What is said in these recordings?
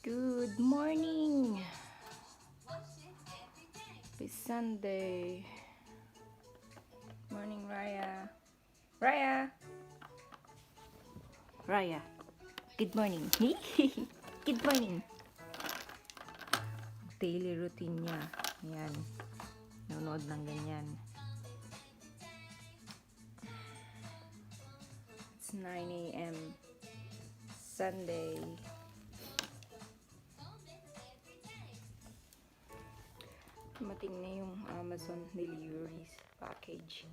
Good morning. It's Sunday. Morning, Raya. Raya. Raya. Good morning. Good morning. Daily routine niya. Ayan. Nanonood ng ganyan. It's 9 a.m. Sunday. Dumating na yung Amazon deliveries package.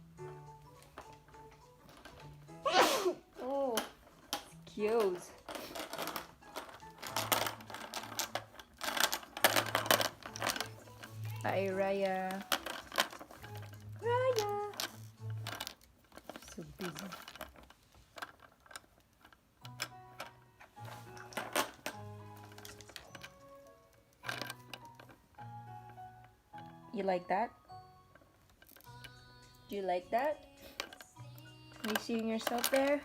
Oh, cute. Hi, Raya. Raya. So busy. You like that? Do you like that? Are you seeing yourself there?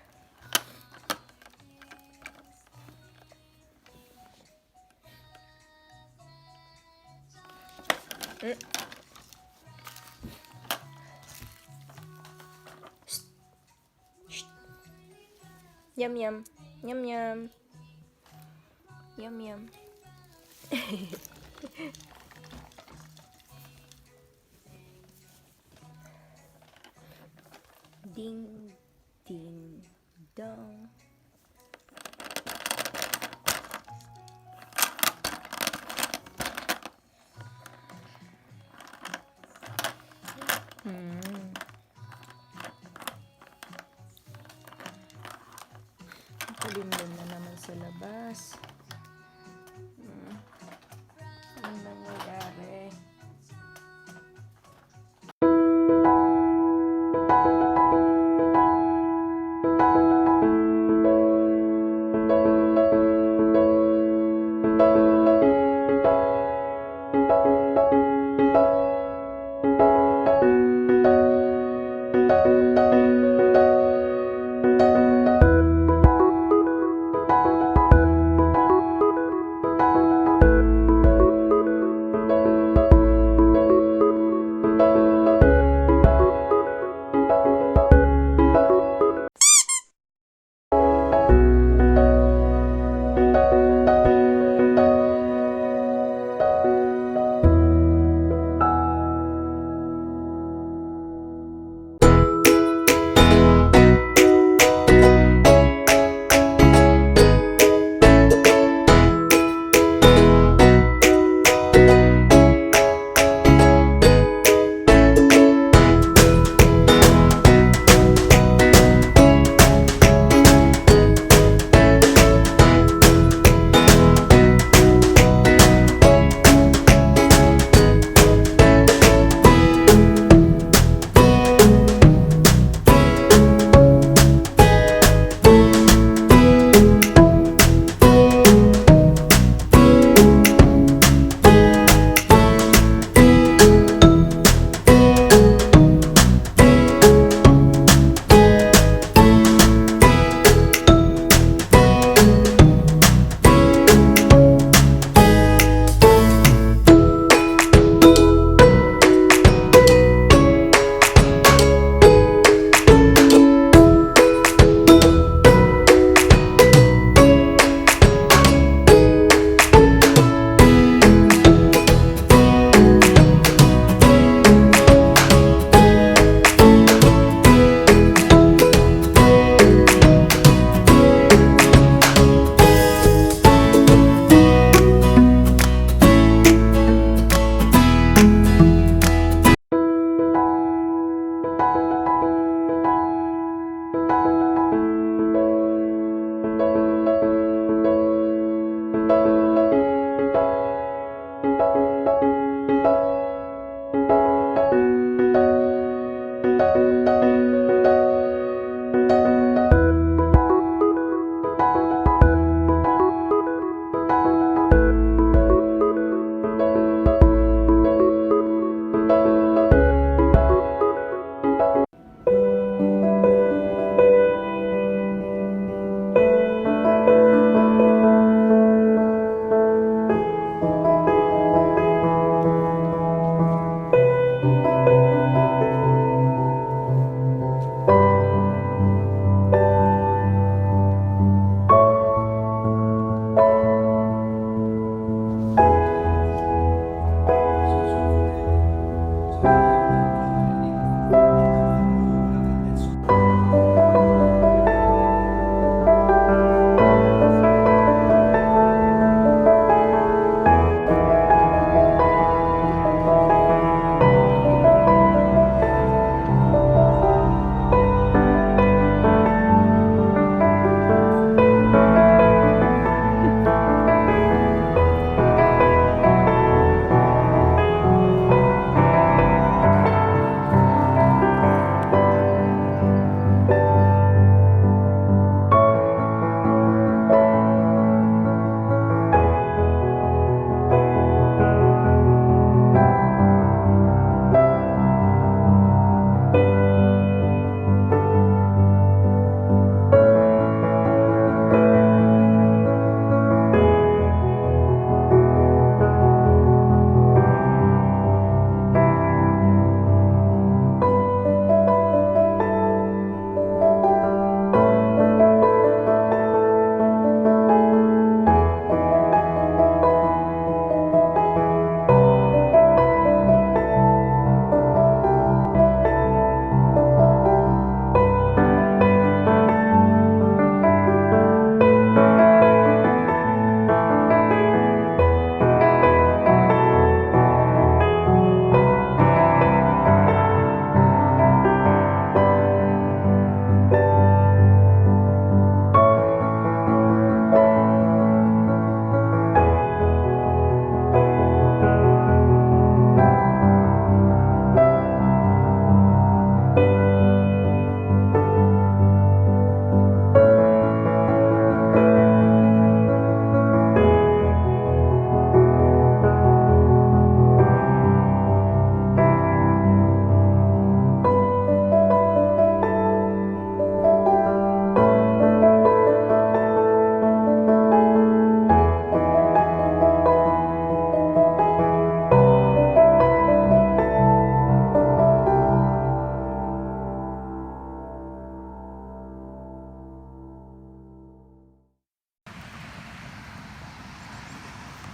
Shh. Shh. Yum yum. Yum yum. Yum yum. Ding, ding, dong. Kulimlim na naman sa labas. Ano nangyayari?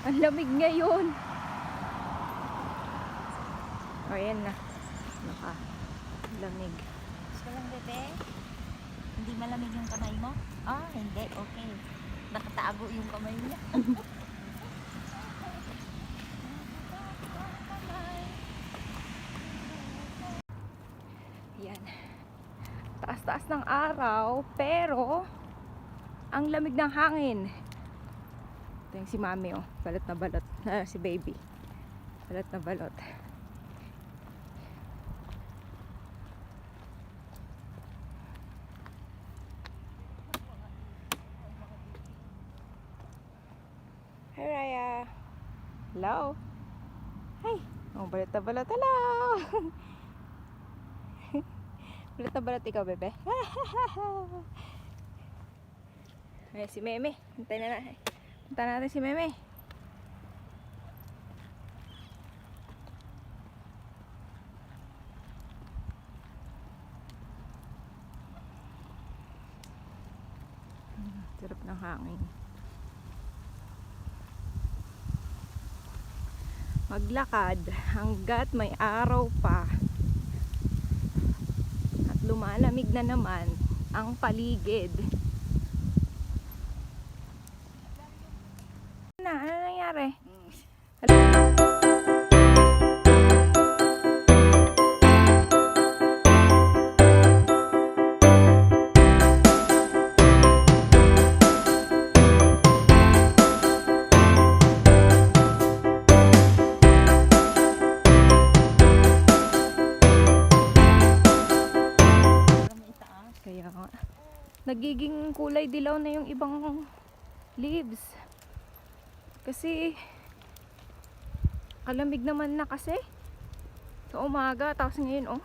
Ang lamig ngayon. O, ayan na. Lamig. Gusto lang, bebe? Hindi malamig yung kamay mo? Ah, hindi. Okay. Nakatago yung kamay niya. Yan. Taas-taas ng araw, pero ang lamig ng hangin. Ito yung si mami, oh. Balot na balot. Si baby. Balot na balot. Hi, Raya. Hello. Hi. Oh, balot na balot. Hello. Balot na balot ikaw, bebe. Ay, si Meme. Hintay na natin. Punta natin si Meme. Sarap ng hangin. Maglakad hanggat may araw pa at lumalamig na naman ang paligid. Ano nangyari? Kaya nga, nagiging kulay dilaw na yung ibang leaves. Kasi kalamig naman na kasi sa umaga, tapos ngayon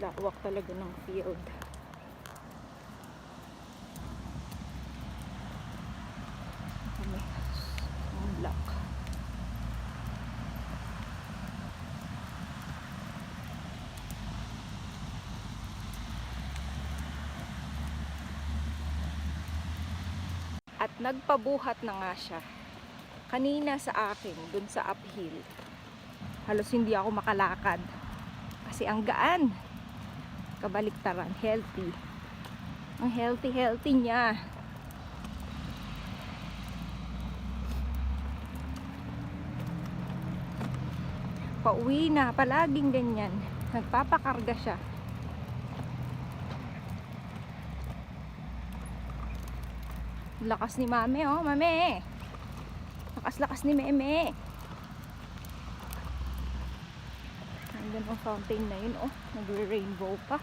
lawak talaga ng field. Ang black. At nagpabuhat na nga siya kanina sa akin dun sa uphill. Halos hindi ako makalakad kasi ang gaan. Kabaliktaran, healthy. Ang healthy niya. Pauwi na, palaging ganyan. Nagpapakarga siya. Lakas ni mami, oh, mami. Lakas-lakas ni meme. Nandun ang fountain na yun, oh. Nagre-rainbow pa.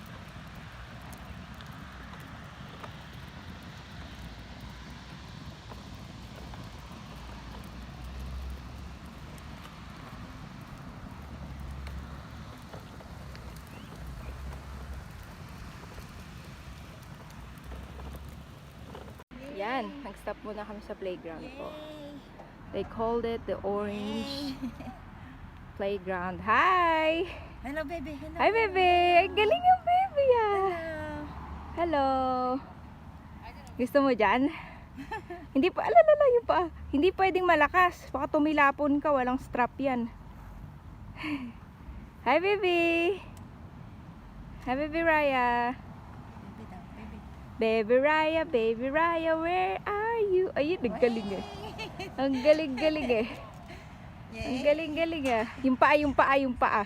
Yan, nag-stop muna kami sa playground ko. They called it the orange playground. Hi! Hello, baby. Hello. Hi, baby! Ang galing yung baby, ah! Hello! Gusto mo dyan? Hindi pa, alalala yung pa. Hindi pwedeng malakas. Baka tumilapon ka, walang strap yan. Hi, baby! Hi, baby Raya! Baby Raya, where are you? Ayun, naggaling eh. Ang galing-galing eh. Ang galing-galing eh. Yung paa.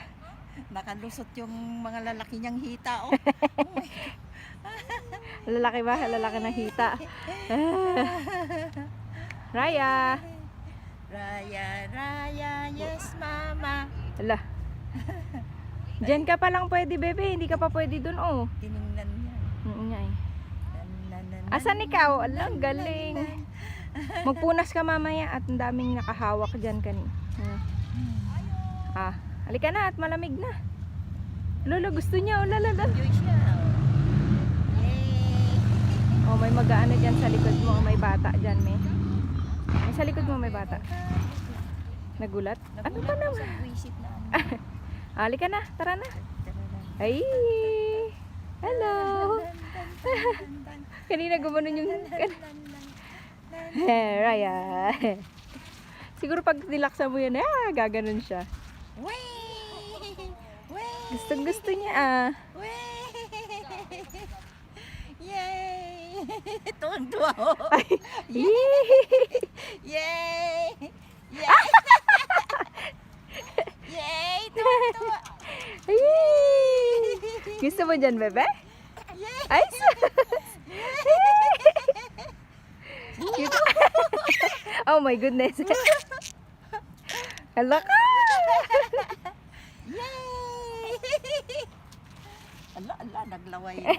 Nakalusot yung mga lalaki niyang hita, oh. Lalaki ba? Lalaki ng hita. Raya! Raya, yes, mama. Ala. Diyan ka pa lang pwede, bebe. Hindi ka pa pwede dun, oh. Tiningnan niya. Nga eh. Asan ikaw? Ala, ang galing. Magpunas ka mamaya at ang daming nakahawak dyan kanina. Halika na at malamig na. Lolo, gusto niya. Oh, lalala. Enjoy siya. Yay! Oh, may mag-aano dyan sa likod mo. May bata dyan, may. May sa likod mo may bata. Nagulat? Ano pa naman? Halika na, tara na. Ay! Hello! Kanina gumanon yung... Raya. Siguro pag nilaksa mo yan, gaganon siya. Gustong gusto niya Yay! Tuwang-tuwa ako. Yay! Yay! Yay! Yay! Tuwang-tuwa. Yay! Gusto mo dyan, bebe? Yay! Ay, oh my goodness. Hala ka! Yay! Ala, naglaway na.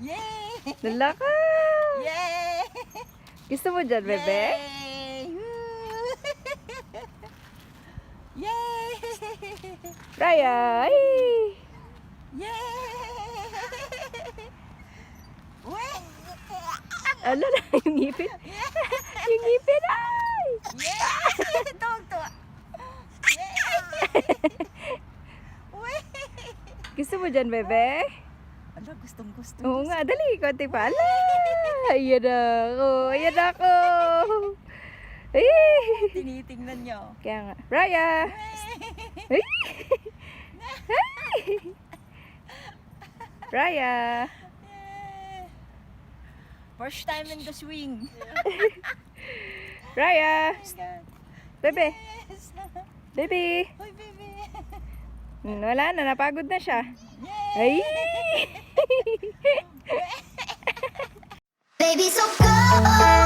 Yay! Hala ka! Yay! Gusto mo dyan, bebe? Yay! Woo! Yay! Raya! Ay! Yay! Wait! Ala na, yung ngipin. Yung ngipin, ay! Yay! Tuwang-tuwa. Yay! Wait! Gusto mo dyan, bebe? Ala, gustong-gusto. Oo nga, dali, konti pa. Ala! Ayan ako, ayan ako. Ay! Tinitingnan niyo. Kaya nga, Raya! Ay! Ay! Raya! First time in the swing. Raya! Bebe! Yes. Baby! Hoy, baby. Wala na, napagod na siya. Yay! Ay! Baby, so go.